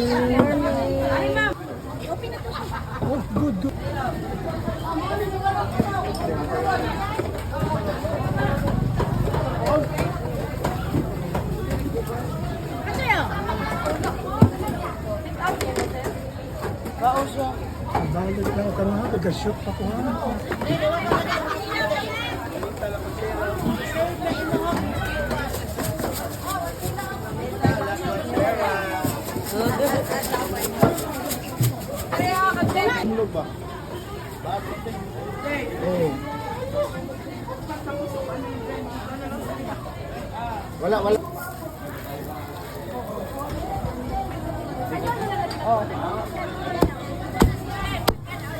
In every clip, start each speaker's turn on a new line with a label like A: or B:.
A: Oh, good, good. Balik lang ka na, taga-shoot pa ko. Ano ba? Oh. Wala.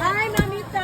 B: Hi, Mamita!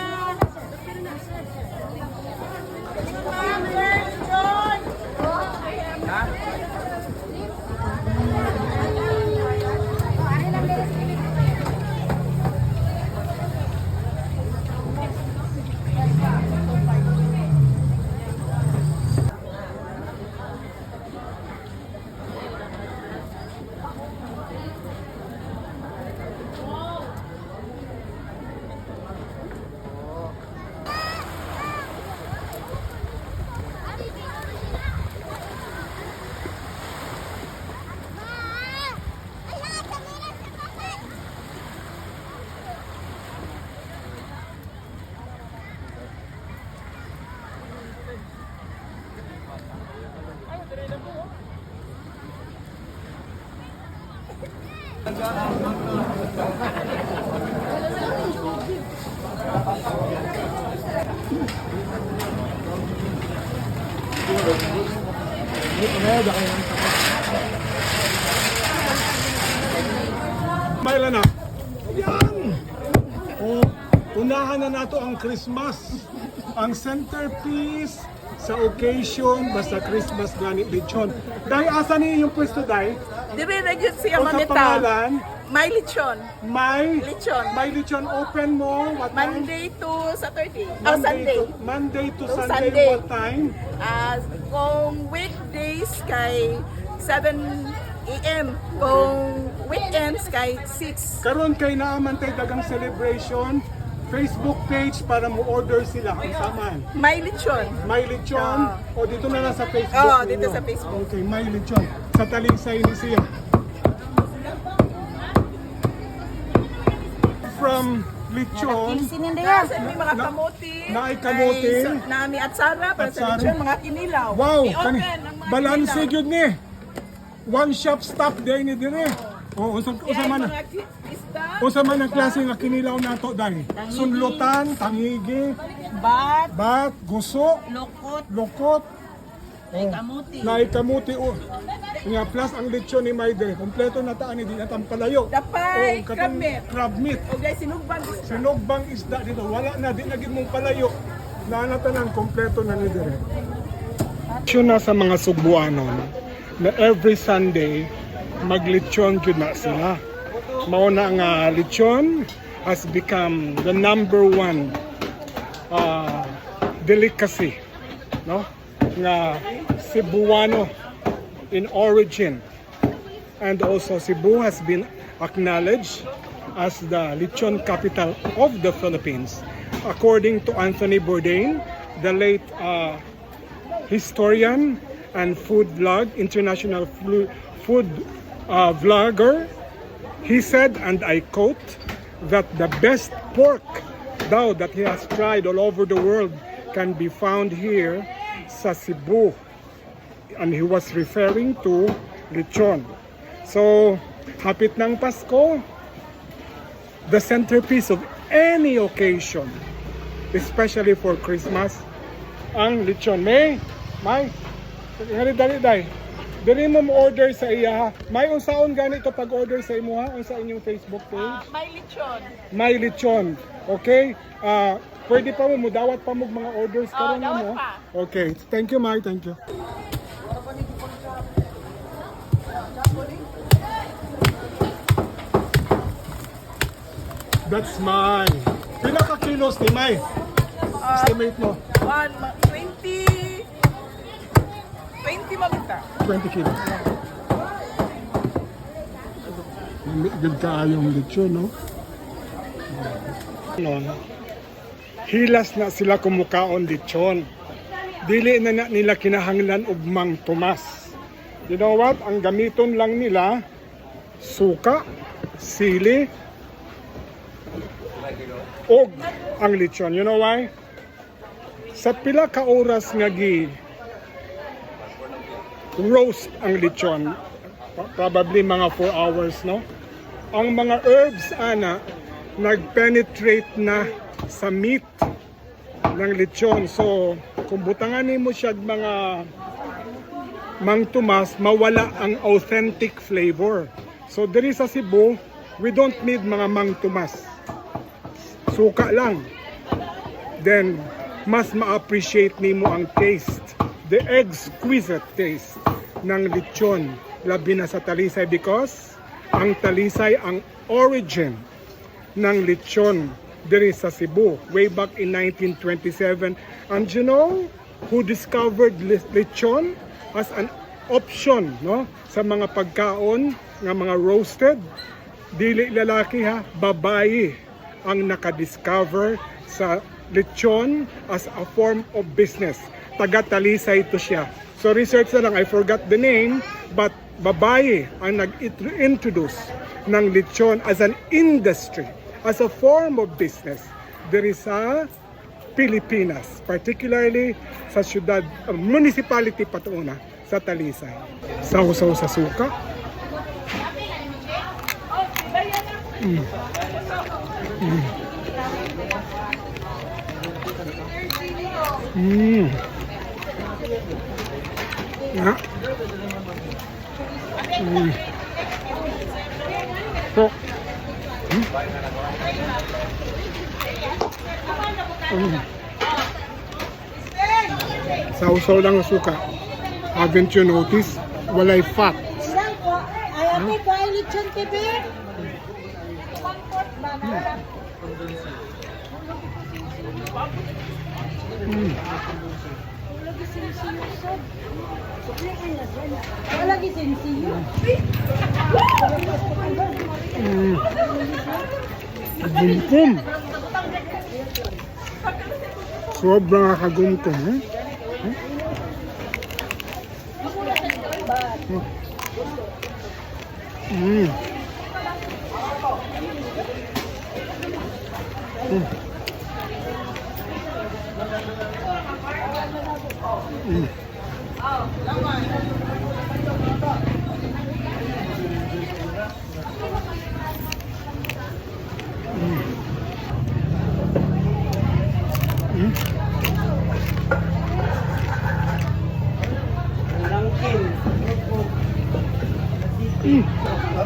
A: Mailan na? Yan! Oh, unahan na nato ang Christmas. Ang centerpiece sa occasion, basta Christmas gani lechon. Dahil asa ni yung pwesto dahil?
B: Dire na yun siya,
A: O sa
B: Mamita.
A: pangalan?
B: May lechon.
A: Lechon. May lechon open mo? What time?
B: Monday to Saturday. Oh, Sunday.
A: Monday to
B: To
A: Sunday.
B: Sunday.
A: What time?
B: Kung weekdays kay 7 a.m. Kung weekends kay 6.
A: Karon kay naaman tay dagang celebration. Facebook page para mo order sila ang saman.
B: May lechon.
A: May lechon o dito na lang sa Facebook.
B: Oo, dito
A: ninyo.
B: sa Facebook.
A: Okay, may lechon. Sa Taligsay ni siya. From lechon,
B: Kasi may mga kamote.
A: Naay kamote.
B: Nami at Sara para sa
A: Atsara.
B: lechon, mga kinilaw.
A: wow,
B: I-open
A: kani
B: ang mga
A: balanse
B: kinilaw.
A: gyud ni. One shop stop day ni dire. O usa
B: Kaya
A: man
B: mga isda,
A: usa man ang klase nga kinilaw nato dai. Sunlutan, tangigi, bat, guso, lokot.
B: kamote.
A: Naay kamuti o. Nga plus ang lechon ni Maydre, kompleto na taan ni di natang palayo.
B: Dapay,
A: O, katong crab meat.
B: O guys, sinugbang isda.
A: Sinugbang isda dito, wala na, di na gid mong palayo. Nanatanan, kompleto na ni dire. Yun na sa mga Subuanon, na every Sunday, maglechon jud na sila. Mao na nga lechon has become the number one delicacy, no? Nga Cebuano in origin. And also Cebu has been acknowledged as the lechon capital of the Philippines. According to Anthony Bourdain, the late historian and international food vlogger, he said, and I quote, that the best pork daw that he has tried all over the world can be found here sa Cebu. And he was referring to lechon. So, hapit ng Pasko, the centerpiece of any occasion, especially for Christmas, ang lechon. May, dali. Dali mo order sa iya. May unsaon ganito pag-order sa imo ha? Unsa inyong Facebook page?
B: May lechon.
A: May lechon. Okay? Pwede pa mo dawat pa mo mga orders karon
B: dawat
A: mo.
B: pa.
A: Okay. Thank you, Mai. Thank you. That's mine. Pila ka kilos ni Mai? Estimate mo.
B: 20 Mamita.
A: 20 kilos. Good kaayong lechon, no? Ano, hilas na sila kumukaon lechon. Dili na nila kinahanglan og Mang Tomas. You know what? Ang gamiton lang nila, suka, sili, og ang lechon. You know why? Sa pila ka oras nga roast ang lechon, probably mga 4 hours, no? Ang mga herbs ana nagpenetrate na sa meat ng lechon. So kung butangan mo siya mga Mang Tomas, mawala ang authentic flavor. So diri sa Cebu, we don't need mga Mang Tomas. Suka lang. Then mas ma-appreciate nimo ang taste, the exquisite taste ng lechon, labi na sa Talisay, because ang Talisay ang origin ng lechon diri sa Cebu way back in 1927. And you know who discovered lechon as an option, no, sa mga pagkaon nga mga roasted? Dili lalaki ha, babae ang nakadiscover sa lechon as a form of business. Taga Talisay to siya. So research na lang, I forgot the name, but babae ang nag-introduce ng lechon as an industry, as a form of business diri sa Pilipinas, particularly sa syudad, municipality patuuna sa Talisay. Sausaw sa suka. Ja. So. Sausaw lang ang suka. Haven't you noticed? Walay fat.
C: Ilang po? Ay, ate po ay lechon TV. Wala gisensiyo.
A: Gumkum. Sobrang kagumkum, eh?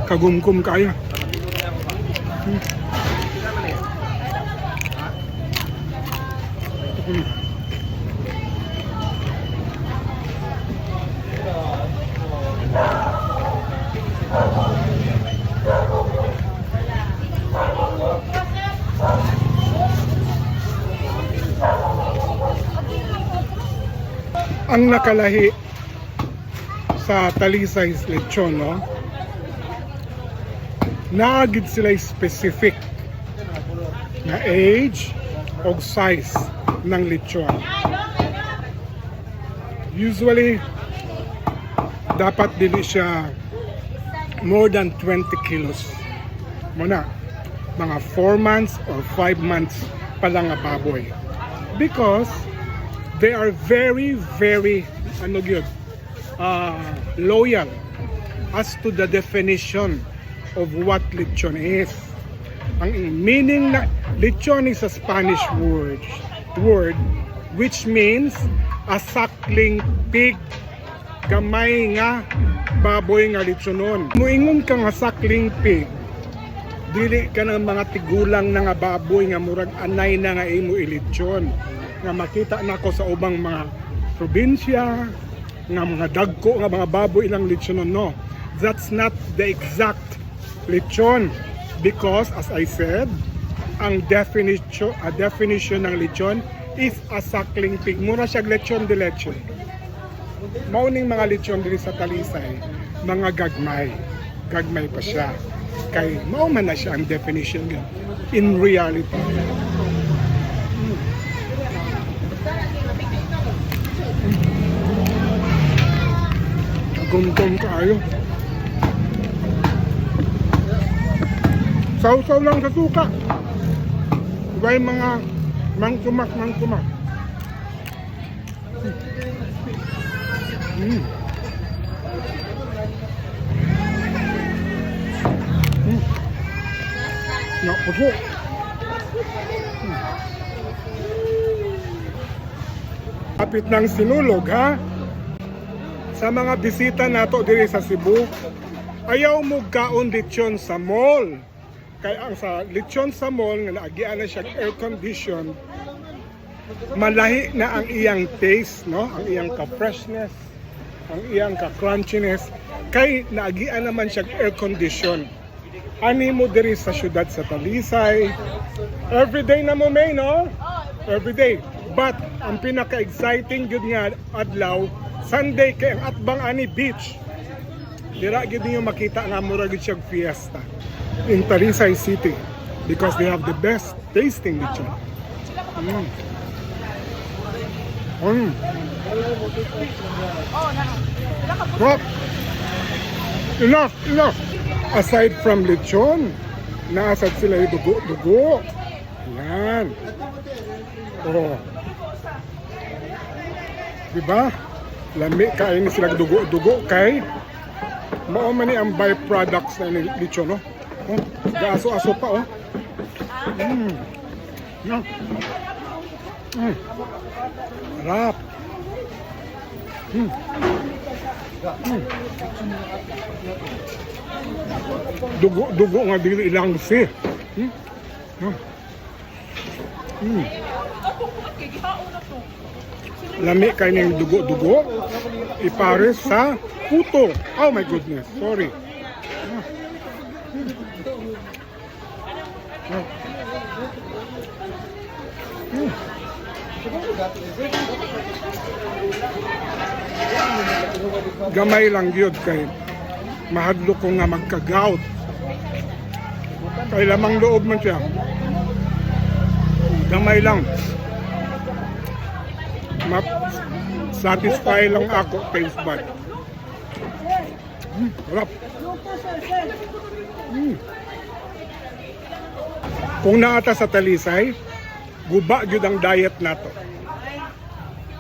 A: Kagumkum kaya. Ang nakalahi sa Talisay lechon, no? Naagid sila specific na age o size ng lechon. Usually, dapat dili siya more than 20 kilos. Muna, mga 4 months or 5 months pa lang nga baboy. Because they are very, very loyal as to the definition of what lechon is. Ang meaning na lechon is a Spanish word which means a suckling pig. Gamay nga baboy nga lechonon. Muingon ka nga suckling pig, dili ka ng mga tigulang na nga baboy nga murag anay na nga imo ilechon. Nga makita nako sa ubang mga probinsya nga mga dagko nga mga baboy ilang lechonon, no. That's not the exact lechon, because as I said, ang definition ng lechon is a suckling pig. Mura siya lechon de leche. Mauning mga lechon diri sa Talisay, mga gagmay pa siya. Kay mao man na siya ang definition yun. In reality. Gumgum kayo. Sausaw lang sa suka. Iba yung mga mangkumak. Naku. Kapit ng sinulog, ha? Sa mga bisita nato diri sa Cebu, ayaw mo kaon lechon sa mall. Kaya ang sa lechon sa mall nga naagian na siya air condition, malahi na ang iyang taste, no? Ang iyang ka-freshness, ang iyang ka-crunchiness, kay naagian naman siya air condition. Ani mo diri sa syudad sa Talisay, everyday na mo may, no? Everyday. But ang pinaka-exciting yun nga adlaw, Sunday kay ang Atbang Ani Beach. Dira gid niyo makita nga mura gid siya fiesta in Talisay City because they have the best tasting lechon. Stop. Enough. Aside from lechon, naasad sila yung dugo. Yan. Oh. Diba? Lami kain sila dugo kay mao man ni ang byproducts na lechon, no? Oh, gaaso-aso pa, oh. No. Rap. Dugo nga dili ilang si. Lami kay ning dugo ipares sa puto. Oh my goodness, sorry. Gamay lang yun kay mahadlo ko nga magka-gout. Kay lamang loob man siya. Gamay lang. Satisfy lang ako taste bud. Sarap. Kung naata sa Talisay, guba gyud ang diet nato.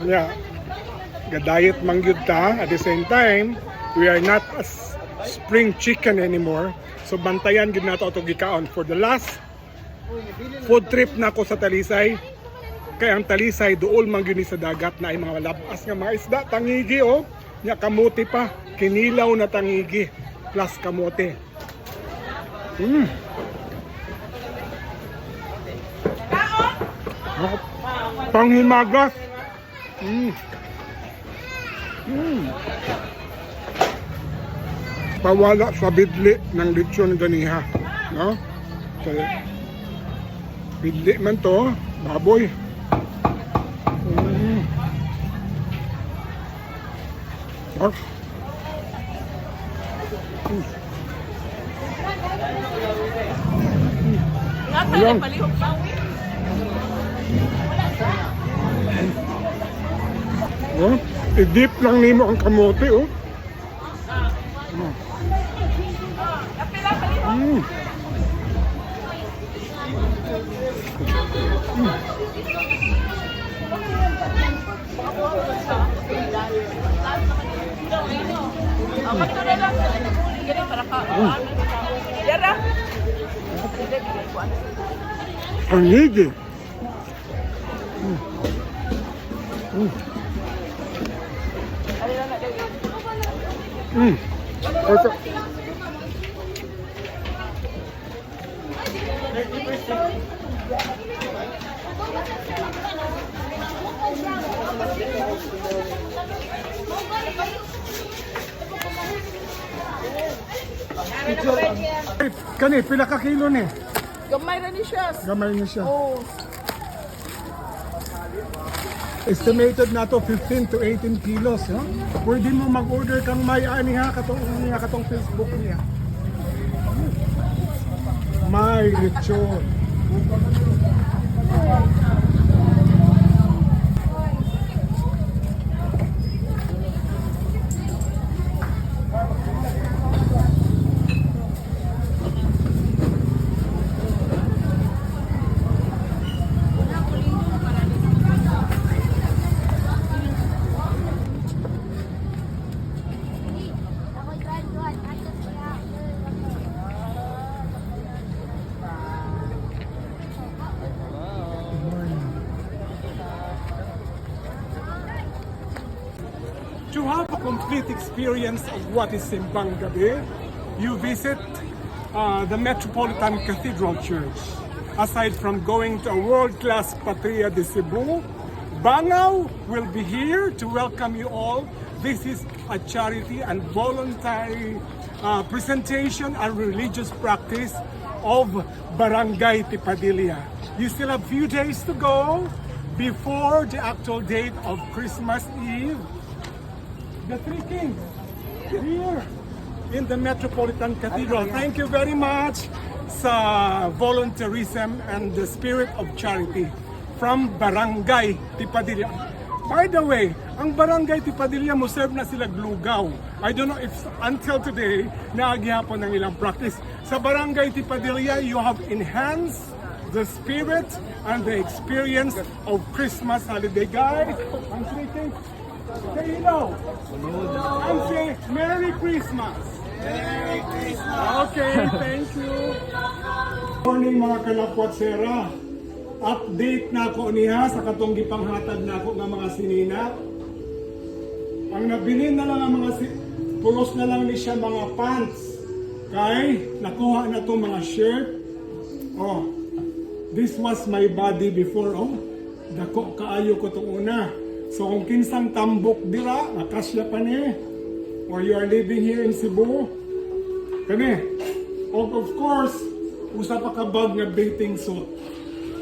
A: Yeah. Ga-diet man gyud ta, at the same time, we are not as spring chicken anymore. So bantayan gyud nato atong gikaon. For the last food trip nako sa Talisay, kay ang Talisay duol man gyud ni sa dagat na ay mga labas nga mga isda, tangigi, oh. Nya kamote pa, kinilaw na tangigi plus kamote. Panghimagas. Pawala sa bidli ng lechon ganiha, no? Kaya bidli man to, baboy. Ayan. Oh, i-dip lang nimo ang kamote, oh. Ang higi. Kani, pila ka kilo ni?
B: Gamay ra ni siya.
A: Gamay niya siya.
B: Oh.
A: Estimated na to 15 to 18 kilos, no? Pwede mo mag-order kang may ani ha katong Facebook niya. May lechon. To have a complete experience of what is Simbang Gabi, you visit the Metropolitan Cathedral Church. Aside from going to a world-class Patria de Cebu, Bangaw will be here to welcome you all. This is a charity and voluntary presentation and religious practice of Barangay Tipadilla. You still have few days to go before the actual date of Christmas Eve. The Three Kings here in the Metropolitan Cathedral. Thank you very much sa volunteerism and the spirit of charity from Barangay Tipadilla. By the way, ang Barangay Tipadilla mo serve na sila glugaw. I don't know if until today naagihapon ng ilang practice. Sa Barangay Tipadilla, you have enhanced the spirit and the experience of Christmas holiday. Guys, ang Three Kings, say hello. And say Merry Christmas. Merry Christmas. Okay, thank you. Morning mga kalapwatsera. Update na ako niya sa katong gipanghatag na ako ng mga sinina. Ang nabilin na lang ang mga pulos na lang ni siya mga pants. Kay nakuha na itong mga shirt. Oh, this was my body before. Oh, dako kaayo ko itong una. So kung kinsang tambok dira, nakasya pa ni, or you are living here in Cebu, kani, of course, usa pa ka bag nga bathing suit.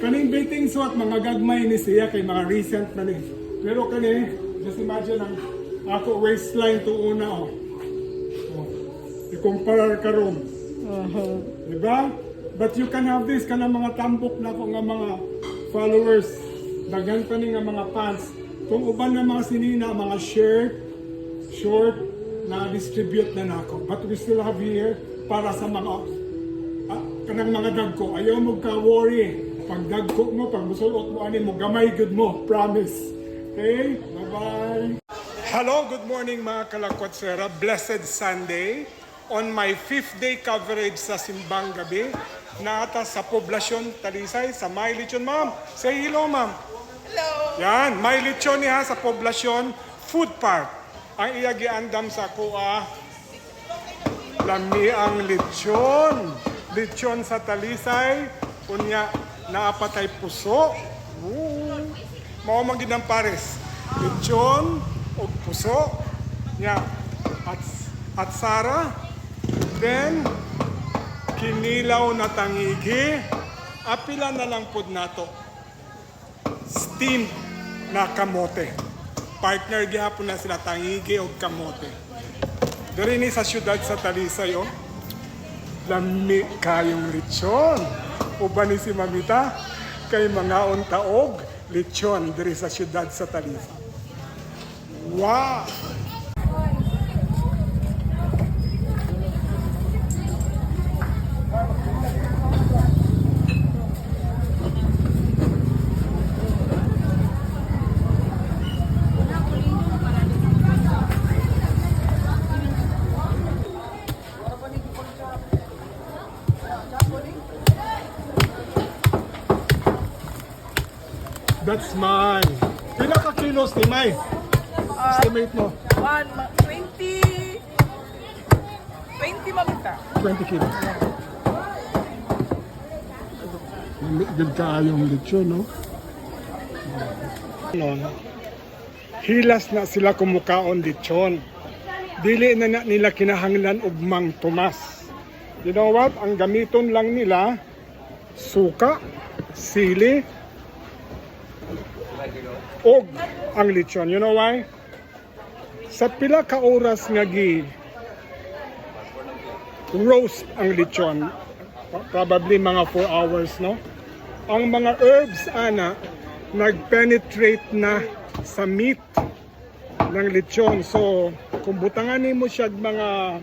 A: Kaning bathing suit, mga gagmay ni siya, kay mga recent na ni. Pero kani, just imagine ang ako waistline to una, oh. I-compare ka ron. Diba? But you can have this, kanang mga tambok na ko nga mga followers, daghan pa ni nga mga pants. Kung uban ng mga sinina, mga shirt, short, na-distribute na nako. But we still have here para sa mga kanang mga dagko. Ayaw mo ka-worry. Pag dagko mo, pag musulot mo, ani mo, gamay good mo. Promise. Okay? Bye-bye. Hello, good morning mga kalakwatsera. Blessed Sunday. On my 5th day coverage sa Simbang Gabi, naata sa poblasyon Talisay, sa May Lechon. Ma'am, say hello ma'am.
B: Hello.
A: Yan, may lechon niya sa poblasyon food park. Ang iya giandam sa kuha, lami ang lechon. Lechon sa Talisay, kunya naapatay puso. Mao man gid ang pares. Lechon o puso. Nya at sara. Then kinilaw na tangigi. Apila na lang pud nato. Steamed na kamote. Partner gihapon na sila tangigi o kamote. Diri ni sa syudad sa Talisay, oh. Lami kayong lechon. Uban ni si Mamita kay mga untaog lechon diri sa syudad sa Talisay. Wow! That's mine. Pila ka kilos ni May? Estimate mo.
B: 20 mamita.
A: 20 kilos. Good kaayong lechon, no? Hilas na sila kumukaon lechon. Dili na nila kinahanglan og Mang Tomas. You know what? Ang gamiton lang nila, suka, sili, og ang lechon. You know why? Sa pila ka oras nga gi roast ang lechon, Probably mga 4 hours, no? Ang mga herbs, ana, nag-penetrate na sa meat ng lechon. So, kung butanganin mo siya mga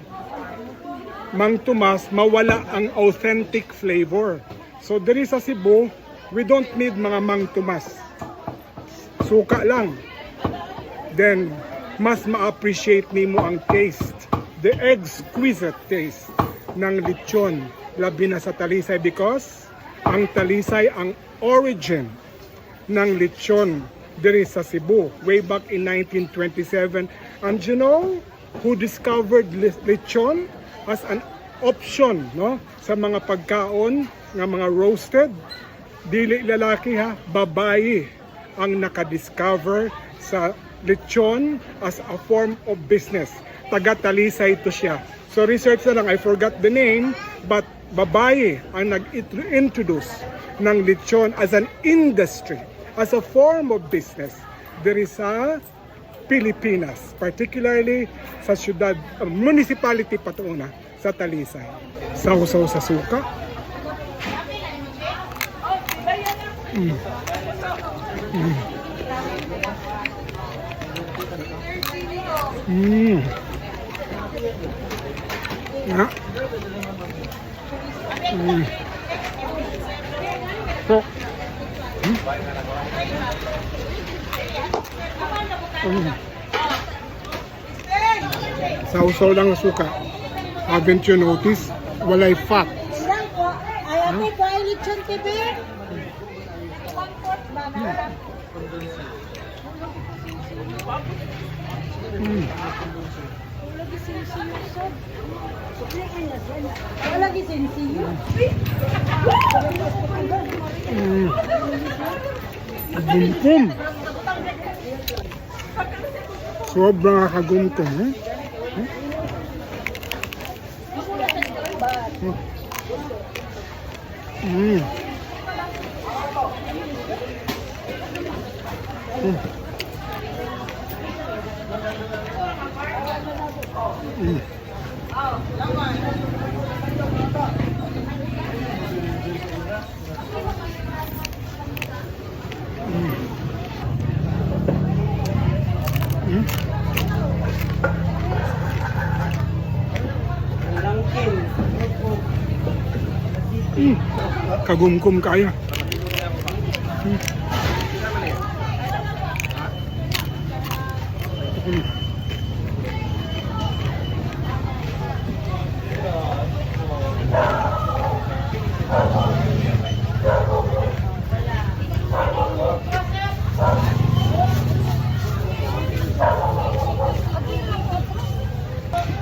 A: Mang Tomas, mawala ang authentic flavor. So, diri sa Cebu, we don't need mga Mang Tomas. Suka lang. Then, mas ma-appreciate nimo ang taste, the exquisite taste ng lechon, labi na sa Talisay, because ang Talisay ang origin ng lechon diri sa Cebu way back in 1927. And you know who discovered lechon as an option, no, sa mga pagkaon nga mga roasted? Dili lalaki ha, babae ang nakadiscover sa lechon as a form of business. Taga Talisay ito siya. So research na lang, I forgot the name, but babae ang nag-introduce ng lechon as an industry, as a form of business. There is sa Pilipinas, particularly sa syudad, municipality patuuna sa Talisay. Sausaw sa suka. Nga. So, sausaw lang ang suka. Haven't you noticed? Walay fat.
C: Ilang po? Ay, ate, kuha lechon, TV. Wala gisensiyo.
A: Gumkum. Sobrang kagumkum. Kagumkum kaya.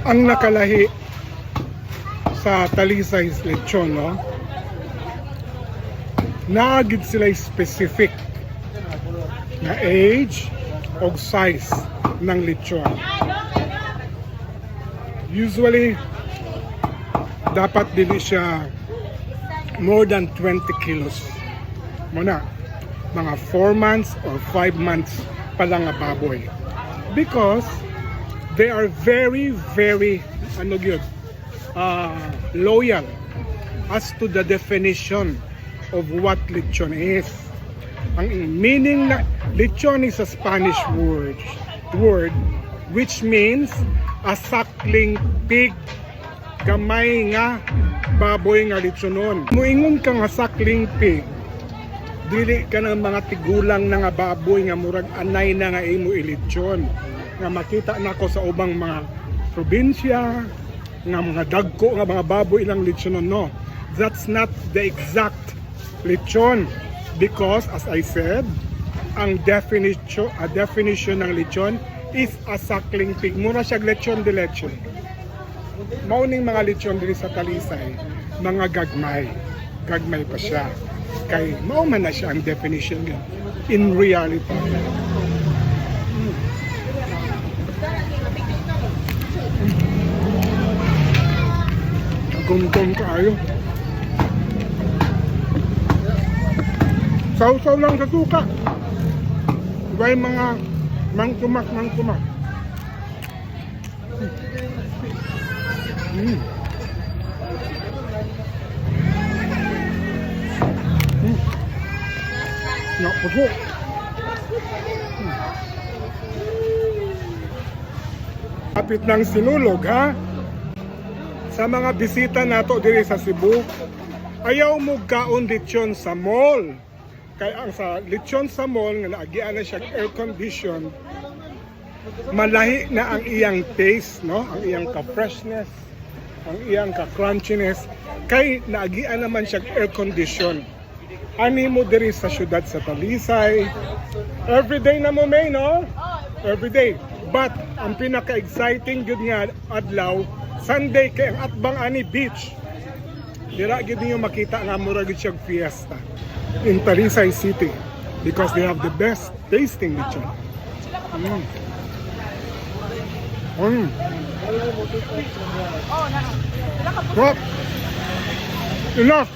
A: Ang nakalahi sa Talisay lechon, no? Naagid sila specific na age o size ng lechon. Usually, dapat dili siya more than 20 kilos. Muna, mga 4 months or 5 months pa lang nga baboy. Because they are very, very loyal as to the definition of what lechon is. Ang meaning na lechon is a Spanish word which means a suckling pig. Gamay nga baboy nga lechonon. Muingon ka nga suckling pig, dili ka ng mga tigulang na nga baboy nga murag anay na nga imo ilechon. Nga makita nako sa ubang mga probinsya nga mga dagko nga mga baboy ilang lechonon, no. That's not the exact lechon, because as I said, ang definition ng lechon is a suckling pig. Mura siya lechon de leche. Mauning mga lechon diri sa Talisay, mga gagmay pa siya, kay mauman na siya ang definition niya in reality. Gumgum kayo. Sausaw lang sa suka. Iba yung mga mangkumak. No, puso. Kapit ng sinulog, ha? Sa mga bisita nato diri sa Cebu, ayaw mo kaon lechon sa mall. Kaya ang sa lechon sa mall, nga naagian na siya air condition, malahi na ang iyang taste, no? Ang iyang ka-freshness, ang iyang ka-crunchiness, kay naagian naman siya air condition. Ani mo diri sa syudad sa Talisay, everyday na mo may, no? Everyday. But ang pinaka-exciting yun nga adlaw, Sunday kay ang Atbang Ani Beach. Dira gid niyo makita nga mura gid siya fiesta in Talisay City because they have the best tasting lechon. What? Enough.